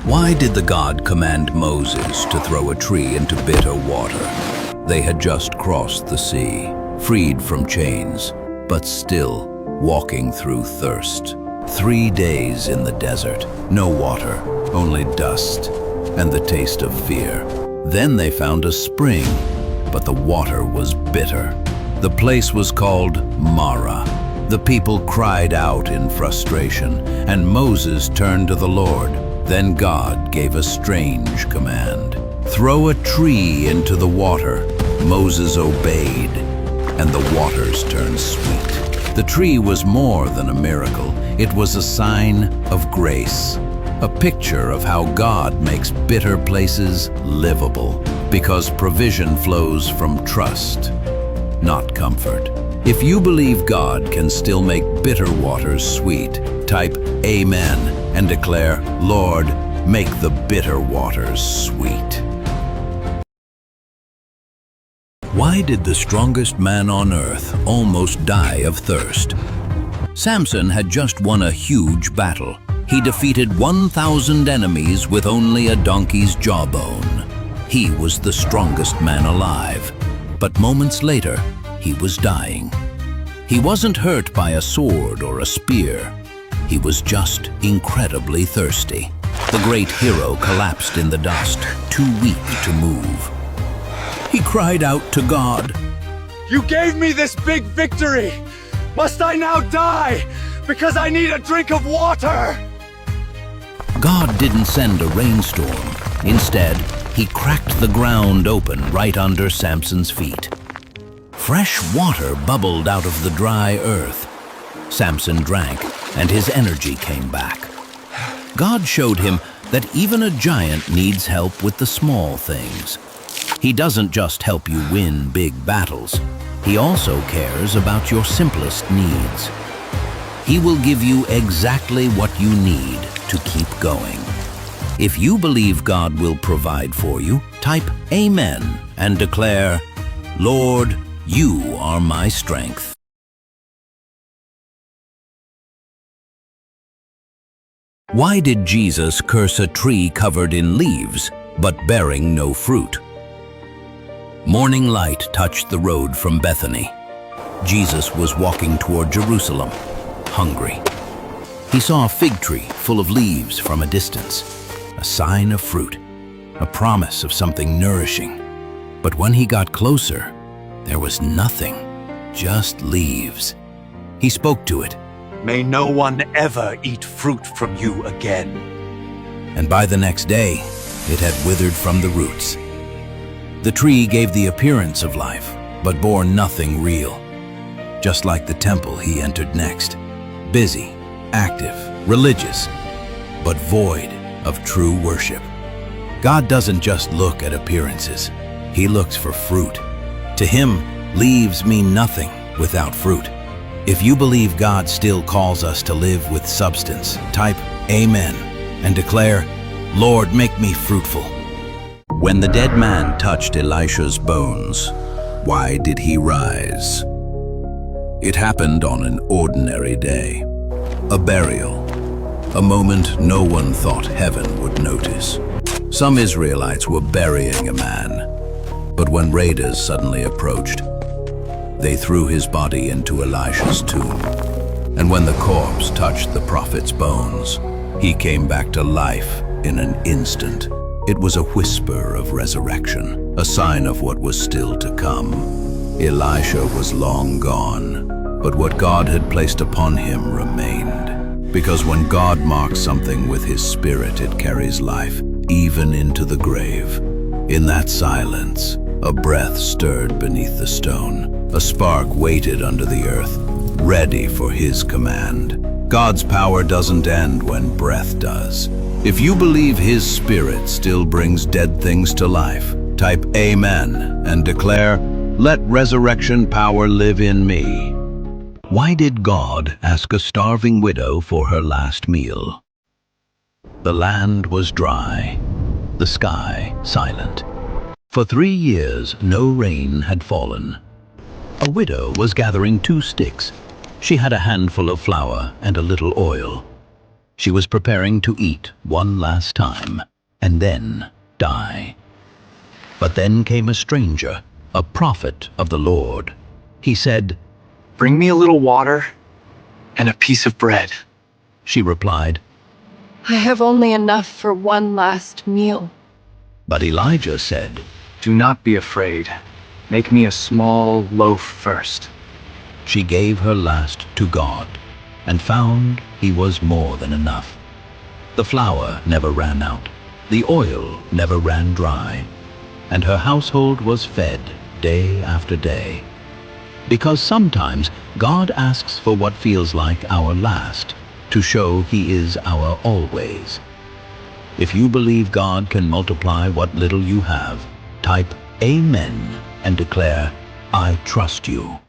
Why did the God command Moses to throw a tree into bitter water? They had just crossed the sea, freed from chains, but still walking through thirst. 3 days in the desert, no water, only dust, and the taste of fear. Then they found a spring, but the water was bitter. The place was called Mara. The people cried out in frustration, and Moses turned to the Lord. Then God gave a strange command. Throw a tree into the water. Moses obeyed, and the waters turned sweet. The tree was more than a miracle. It was a sign of grace, a picture of how God makes bitter places livable, because provision flows from trust, not comfort. If you believe God can still make bitter waters sweet, type Amen and declare, Lord, make the bitter waters sweet. Why did the strongest man on earth almost die of thirst? Samson had just won a huge battle. He defeated 1,000 enemies with only a donkey's jawbone. He was the strongest man alive. But moments later, he was dying. He wasn't hurt by a sword or a spear. He was just incredibly thirsty. The great hero collapsed in the dust, too weak to move. He cried out to God. You gave me this big victory! Must I now die because I need a drink of water? God didn't send a rainstorm. Instead, he cracked the ground open right under Samson's feet. Fresh water bubbled out of the dry earth. Samson drank, and his energy came back. God showed him that even a giant needs help with the small things. He doesn't just help you win big battles. He also cares about your simplest needs. He will give you exactly what you need to keep going. If you believe God will provide for you, type Amen and declare, Lord, you are my strength. Why did Jesus curse a tree covered in leaves, but bearing no fruit? Morning light touched the road from Bethany. Jesus was walking toward Jerusalem, hungry. He saw a fig tree full of leaves from a distance, a sign of fruit, a promise of something nourishing. But when he got closer, there was nothing, just leaves. He spoke to it. May no one ever eat fruit from you again. And by the next day, it had withered from the roots. The tree gave the appearance of life, but bore nothing real. Just like the temple he entered next. Busy, active, religious, but void of true worship. God doesn't just look at appearances. He looks for fruit. To him, leaves mean nothing without fruit. If you believe God still calls us to live with substance, type Amen and declare, Lord, make me fruitful. When the dead man touched Elisha's bones, why did he rise? It happened on an ordinary day. A burial. A moment no one thought heaven would notice. Some Israelites were burying a man, but when raiders suddenly approached, they threw his body into Elisha's tomb. And when the corpse touched the prophet's bones, he came back to life in an instant. It was a whisper of resurrection, a sign of what was still to come. Elisha was long gone, but what God had placed upon him remained. Because when God marks something with his spirit, it carries life, even into the grave. In that silence, a breath stirred beneath the stone. A spark waited under the earth, ready for his command. God's power doesn't end when breath does. If you believe his spirit still brings dead things to life, type Amen and declare, let resurrection power live in me. Why did God ask a starving widow for her last meal? The land was dry, the sky silent. For 3 years, no rain had fallen. A widow was gathering 2 sticks. She had a handful of flour and a little oil. She was preparing to eat one last time and then die. But then came a stranger, a prophet of the Lord. He said, Bring me a little water and a piece of bread. She replied, I have only enough for one last meal. but Elijah said, Do not be afraid. Make me a small loaf first. She gave her last to God and found he was more than enough. The flour never ran out, the oil never ran dry, and her household was fed day after day. Because sometimes God asks for what feels like our last to show he is our always. If you believe God can multiply what little you have, type Amen and declare, I trust you.